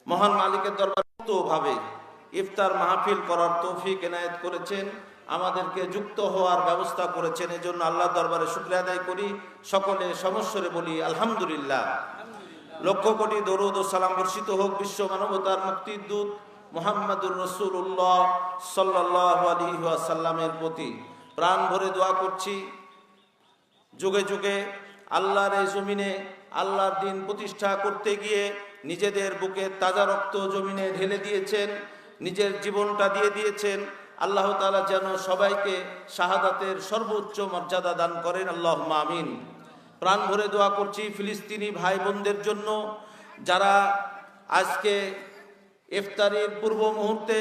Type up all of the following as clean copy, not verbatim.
মহান মালিকের দরবারে ভাবে ইফতার মাহফিল করার তৌফিক এনায়েত করেছেন, আমাদেরকে যুক্ত হওয়ার ব্যবস্থা করেছেন। এজন্য আল্লাহর দরবারে শুকরিয়া আদায় করি, সকলে সমস্বরে বলি আলহামদুলিল্লাহ। লক্ষ কোটি দরুদ ও সালাম বর্ষিত হোক বিশ্ব মানবতার মুক্তির দূত মুহাম্মাদুর রাসূলুল্লাহ সাল্লাল্লাহু আলাইহি ওয়াসাল্লামের প্রতি। প্রাণ ভরে দোয়া করছি, যুগে যুগে আল্লাহর এই জমিনে আল্লাহর দিন প্রতিষ্ঠা করতে গিয়ে নিজেদের বুকে তাজা রক্ত জমিনে ঢেলে দিয়েছেন, নিজের জীবনটা দিয়ে দিয়েছেন। আল্লাহ তাআলা যেন সবাইকে শাহাদাতের সর্বোচ্চ মর্যাদা দান করেন, আল্লাহুম্মা আমিন। প্রাণ ভরে দোয়া করছি ফিলিস্তিনি ভাই বোনদের জন্য, যারা আজকে ইফতারির পূর্ব মুহূর্তে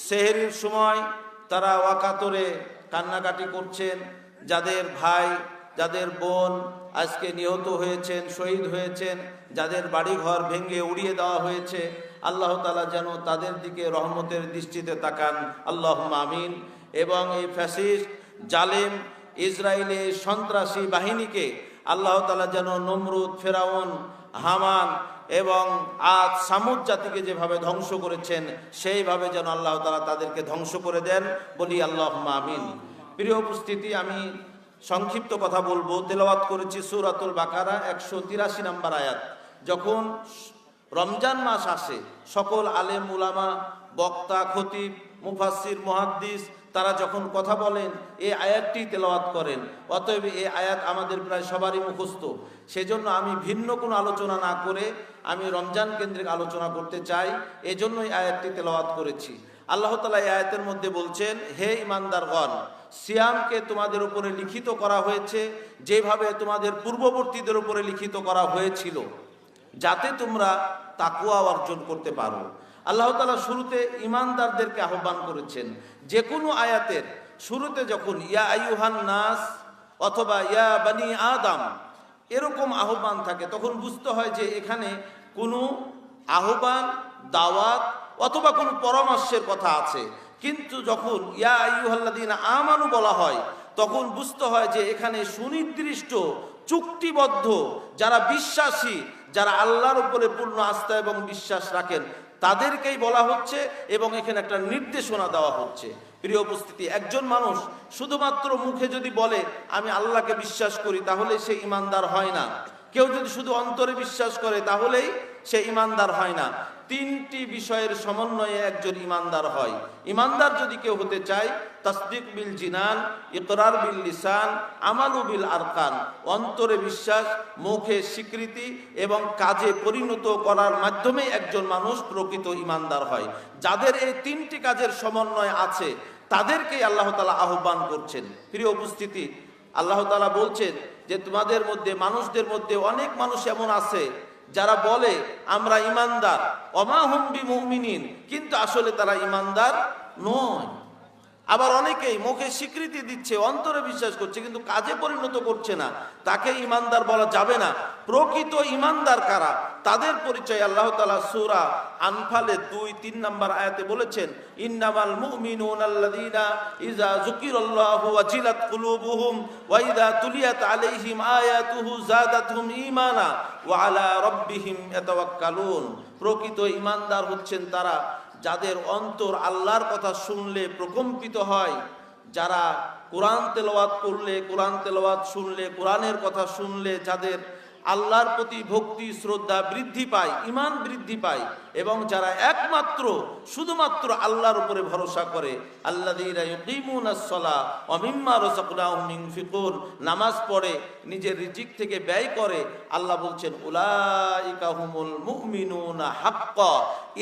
সেহরির সময় তারা ওয়াকাতরে কান্নাকাটি করছেন, যাদের ভাই যাদের বোন আজকে নিহত হয়েছেন, শহীদ হয়েছেন, যাদের বাড়িঘর ভেঙে উড়িয়ে দেওয়া হয়েছে, আল্লাহ তাআলা যেন তাদের দিকে রহমতের দৃষ্টিতে তাকান, আল্লাহুম্মা আমিন। এবং এই ফ্যাসিস্ট জালেম ইসরায়েলের সন্ত্রাসী বাহিনীকে আল্লাহ তাআলা যেন নমরুদ, ফেরাউন, হামান এবং আদ সামুদ জাতিকে যেভাবে ধ্বংস করেছেন সেইভাবে যেন আল্লাহ তাআলা তাদেরকে ধ্বংস করে দেন, বলি আল্লাহুম্মা আমিন। প্রিয় উপস্থিতি, আমি সংক্ষিপ্ত কথা বলবো। তেলাওয়াত করেছি সূরাতুল বাকারা 183 নম্বর আয়াত। যখন রমজান মাস আসে, সকল আলেম উলামা, বক্তা, খতিব, মুফাসসির, মুহাদ্দিস তারা যখন কথা বলেন এই আয়াতটি তেলাওয়াত করেন। অতএব এই আয়াত আমাদের প্রায় সবারই মুখস্থ। সেজন্য আমি ভিন্ন কোনো আলোচনা না করে আমি রমজান কেন্দ্রিক আলোচনা করতে চাই, এজন্য এই আয়াতটি তেলাওয়াত করেছি। আল্লাহ তাআলা এই আয়াতের মধ্যে বলছেন, হে ঈমানদারগণ, সিয়ামকে তোমাদের উপরে লিখিত করা হয়েছে যেভাবে তোমাদের পূর্ববর্তীদের উপরে লিখিত করা হয়েছিল, যাতে তোমরা তাকওয়া অর্জন করতে পারো। আল্লাহ তাআলা শুরুতে ঈমানদারদেরকে আহ্বান করেছেন। যে কোনো আয়াতের শুরুতে যখন ইয়া আইয়ুহান নাস অথবা ইয়া বানি আদম এরকম আহ্বান থাকে, তখন বুঝতে হয় যে এখানে কোনো আহ্বান, দাওয়াত অথবা কোনো পরামর্শের কথা আছে। কিন্তু যখন ইয়া আইয়ুহাল্লাযীনা আমানু বলা হয়, তখন বুঝতে হয় যে এখানে সুনির্দিষ্ট চুক্তিবদ্ধ যারা বিশ্বাসী, যারা আল্লাহর উপরে পূর্ণ আস্থা এবং বিশ্বাস রাখেন, তাদেরকেই বলা হচ্ছে এবং এখানে একটা নির্দেশনা দেওয়া হচ্ছে। প্রিয় উপস্থিতি, একজন মানুষ শুধুমাত্র মুখে যদি বলে আমি আল্লাহকে বিশ্বাস করি, তাহলে সে ঈমানদার হয় না। কেউ যদি শুধু অন্তরে বিশ্বাস করে, তাহলেই সে ঈমানদার হয় না। তিনটি বিষয়ের সমন্বয়ে একজন ঈমানদার হয়। ঈমানদার যদি কেউ হতে চায়, তাসদিক বিল জিনান, ইকরার বিল লিসান, আমালু বিল আরকান, অন্তরে বিশ্বাস, মুখে স্বীকৃতি এবং কাজে পরিণত করার মাধ্যমে একজন মানুষ প্রকৃত ঈমানদার হয়। যাদের এই তিনটি কাজের সমন্বয় আছে, তাদেরকেই আল্লাহ তাআলা আহ্বান করছেন। প্রিয় উপস্থিতি, আল্লাহ তাআলা বলছেন যে তোমাদের মধ্যে, মানুষদের মধ্যে অনেক মানুষ এমন আছে যারা বলে আমরা ঈমানদার, ওমা হুম বিমুমিনিন, কিন্তু আসলে তারা ঈমানদার নয়। আবার অনেকেই মুখে স্বীকৃতি দিচ্ছে, অন্তরে বিশ্বাস করছে, কিন্তু কাজে পরিণত করছে না, তাকে ঈমানদার বলা যাবে না। প্রকৃত ঈমানদার কারা, তাদের পরিচয় আল্লাহ তাআলা সূরা আনফালে 2-3 নম্বর আয়াতে বলেছেন, ইন্নামাল মুমিনুনা আল্লাযীনা ইযা যুকিরাল্লাহু ওয়াজিলাত কুলুবুহুম ওয়া ইযা তুলিয়াত আলাইহিম আয়াতুহু যাদাতহুম ঈমানা ওয়া আলা রাব্বিহিম ইয়াতাওয়াক্কালুন। প্রকৃত ঈমানদার হচ্ছেন তারা যাদের অন্তর আল্লাহর কথা শুনলে প্রকম্পিত হয়, যারা কোরআন তেলাওয়াত করলে, কোরআন তেলাওয়াত শুনলে, কোরআনের কথা শুনলে যাদের আল্লাহর প্রতি ভক্তি শ্রদ্ধা বৃদ্ধি পায়, ঈমান বৃদ্ধি পায়, এবং যারা একমাত্র শুধুমাত্র আল্লাহর উপরে ভরসা করে, আল্লাযীনা ইউকিমুনাস সালাহ ওয়া মিম্মা রাযাকনাহুম ইউনফিকুন, নামাজ পড়ে, নিজের রিজিক থেকে ব্যয় করে, আল্লাহ বলছেন উলাইকা হুমুল মুমিনুনা হাক্কা,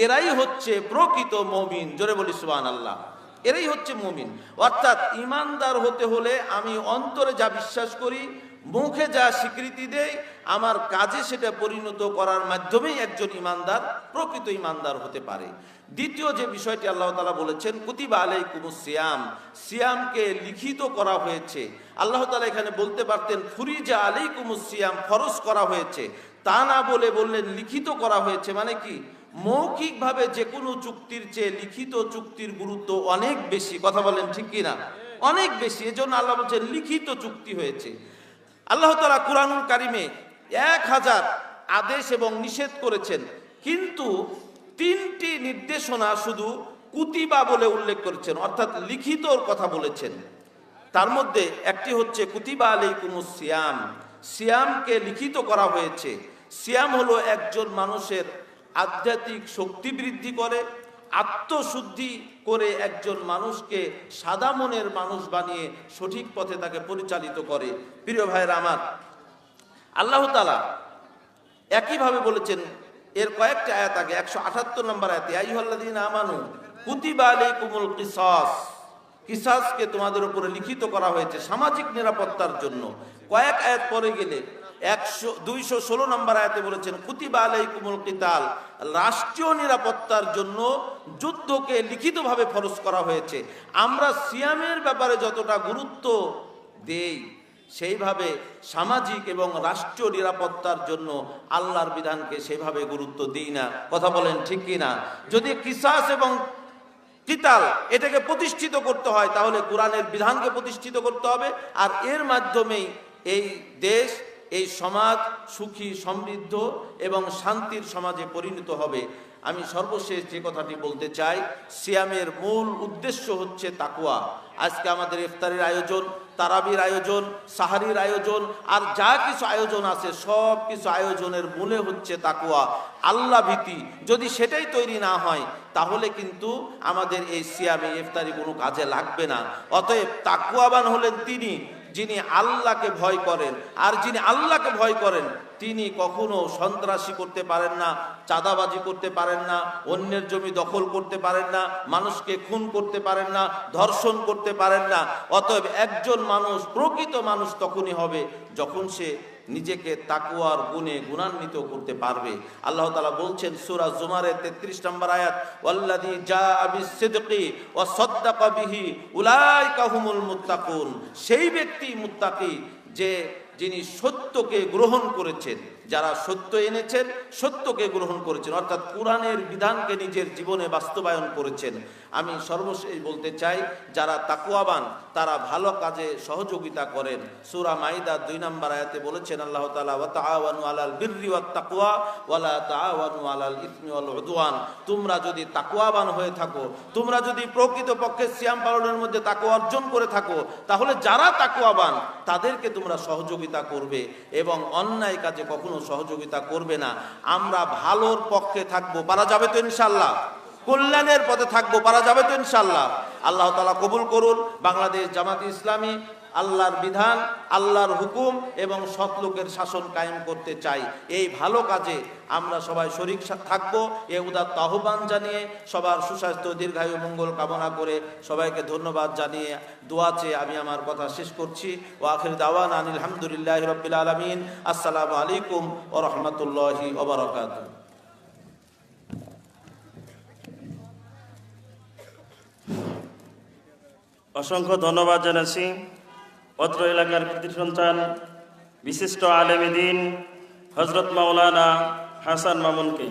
এরাই হচ্ছে প্রকৃত মুমিন। জোরে বলি সুবহানাল্লাহ। এরাই হচ্ছে মুমিন। অর্থাৎ ঈমানদার হতে হলে আমি অন্তরে যা বিশ্বাস করি, মুখে যা স্বীকৃতি দেই, আমার কাজে সেটা পরিণত করার মাধ্যমেই একজন ঈমানদার প্রকৃত ঈমানদার হতে পারে। দ্বিতীয় যে বিষয়টি আল্লাহ তাআলা বলেছেন, কুতিবা আলাইকুমুস সিয়াম, সিয়ামকে লিখিত করা হয়েছে। আল্লাহ তাআলা এখানে বলতে পারতেন ফুরিজা আলাইকুমুস সিয়াম, ফরজ করা হয়েছে, তা না বলে বললেন লিখিত করা হয়েছে। মানে কি, মৌখিকভাবে যে কোনো চুক্তির চেয়ে লিখিত চুক্তির গুরুত্ব অনেক বেশি। কথা বলেন ঠিক কিনা? অনেক বেশি। এজন্য আল্লাহ বলছেন লিখিত চুক্তি হয়েছে। আল্লাহ তাআলা কুরআনুল কারীমে 1000 আদেশ এবং নিষেধ করেছেন, কিন্তু তিনটি নির্দেশনা শুধু কুতিবা বলে উল্লেখ করেছেন, অর্থাৎ লিখিতর কথা বলেছেন। তার মধ্যে একটি হচ্ছে কুতিবা আলাইকুমুস সিয়াম, সিয়ামকে লিখিত করা হয়েছে। সিয়াম হলো একজন মানুষের আধ্যাত্মিক শক্তি বৃদ্ধি করে, আত্মশুদ্ধি করে একজন মানুষকে সাদা মনের মানুষ বানিয়ে সঠিক পথে তাকে পরিচালিত করে। প্রিয় ভাইরা আমার, আল্লাহ তাআলা একইভাবে বলেছেন, এর কয়েকটা আয়াত আগে 178 নম্বর আয়াতে, আইয়ুহাল্লাযীনা আমানু কুতিবা আলাইকুমুল কিসাস, কিসাসকে তোমাদের উপরে লিখিত করা হয়েছে সামাজিক নিরাপত্তার জন্য। কয়েক আয়াত পরে গেলে 216 নম্বর আয়াতে বলেছেন কুতিবা আলাইকুমুল কিতাল, রাষ্ট্রীয় নিরাপত্তার জন্য যুদ্ধকে লিখিতভাবে ফরজ করা হয়েছে। আমরা সিয়ামের ব্যাপারে যতটা গুরুত্ব দেই, সেইভাবে সামাজিক এবং রাষ্ট্রীয় নিরাপত্তার জন্য আল্লাহর বিধানকে সেভাবে গুরুত্ব দিই না। কথা বলেন ঠিক কি না? যদি কিসাস এবং কিতাল এটাকে প্রতিষ্ঠিত করতে হয়, তাহলে কোরআনের বিধানকে প্রতিষ্ঠিত করতে হবে, আর এর মাধ্যমেই এই দেশ, এই সমাজ সুখী, সমৃদ্ধ এবং শান্তির সমাজে পরিণত হবে। আমি সর্বশেষ যে কথাটি বলতে চাই, সিয়ামের মূল উদ্দেশ্য হচ্ছে তাকওয়া। আজকে আমাদের ইফতারের আয়োজন, তারাবির আয়োজন, সাহারির আয়োজন, আর যা কিছু আয়োজন আছে, সব কিছু আয়োজনের মূলে হচ্ছে তাকওয়া, আল্লাহ ভীতি। যদি সেটাই তৈরি না হয়, তাহলে কিন্তু আমাদের এই সিয়ামে ইফতারি কোনো কাজে লাগবে না। অতএব তাকওয়াবান হলেন তিনি যিনি আল্লাহকে ভয় করেন, আর যিনি আল্লাহকে ভয় করেন তিনি কখনো সন্ত্রাসী করতে পারেন না, চাঁদাবাজি করতে পারেন না, অন্যের জমি দখল করতে পারেন না, মানুষকে খুন করতে পারেন না, ধর্ষণ করতে পারেন না। অতএব একজন মানুষ, প্রকৃত মানুষ তখনই হবে যখন সে নিজেকে তাকওয়ার গুণে গুণান্বিত করতে পারবে। আল্লাহ তাআলা বলছেন সূরা জুমারের 33 নম্বর আয়াত, ওয়াল্লাযী জাআ বিস-সিদকি ওয়া সাদ্দাকা বিহি উলাইকা হুমুল মুত্তাকুন, সেই ব্যক্তি মুত্তাকি যিনি সত্যকে গ্রহণ করেছেন, যারা সত্য এনেছেন, সত্যকে গ্রহণ করেছেন, অর্থাৎ কোরআনের বিধানকে নিজের জীবনে বাস্তবায়ন করেছেন। আমি সর্বশেষ বলতে চাই, যারা তাকওয়াবান তারা ভালো কাজে সহযোগিতা করেন। সূরা মাইদা 2 নম্বর আয়াতে বলেছেন আল্লাহ তাআলা, ওয়া তাআওয়ানু আলাল বিররি ওয়াত তাকওয়া ওয়া লা তাআওয়ানু আলাল ইসমি ওয়াল উদওয়ান। তোমরা যদি তাকওয়াবান হয়ে থাকো, তোমরা যদি প্রকৃতপক্ষে সিয়াম পালনের মধ্যে তাকওয়া অর্জন করে থাকো, তাহলে যারা তাকওয়াবান তাদেরকে তোমরা সহযোগিতা করবে এবং অন্যায় কাজে কখনো সহযোগিতা করবে না। আমরা ভালোর পক্ষে থাকবো, পারা যাবে তো ইনশাআল্লাহ? কল্যাণের পথে থাকবো, পারা যাবে তো ইনশাআল্লাহ? আল্লাহ তাআলা কবুল করুন। বাংলাদেশ জামাত ইসলামী আল্লাহর বিধান, আল্লাহর হুকুম এবং সৎ লোকের শাসন কায়েম করতে চাই। এই ভালো কাজে আমরা সবাই শরীক থাকবো। এ উদাত্ত আহ্বান জানিয়ে, সবার সুস্বাস্থ্য, দীর্ঘায়ু, মঙ্গল কামনা করে সবাইকে ধন্যবাদ জানিয়ে, দোয়া চেয়ে আমি আমার কথা শেষ করছি। ওয়া আখির দাওয়ানা আনিল হামদুলিল্লাহি রাব্বিল আলামিন। আসসালামু আলাইকুম ওয়া রাহমাতুল্লাহি ওয়া বারাকাতুহু। অসংখ্য ধন্যবাদ জানাচ্ছি অত্র এলাকার কৃতি সন্তান, বিশিষ্ট আলেম দ্বীন হযরত মাওলানা হাসান মামুনকে।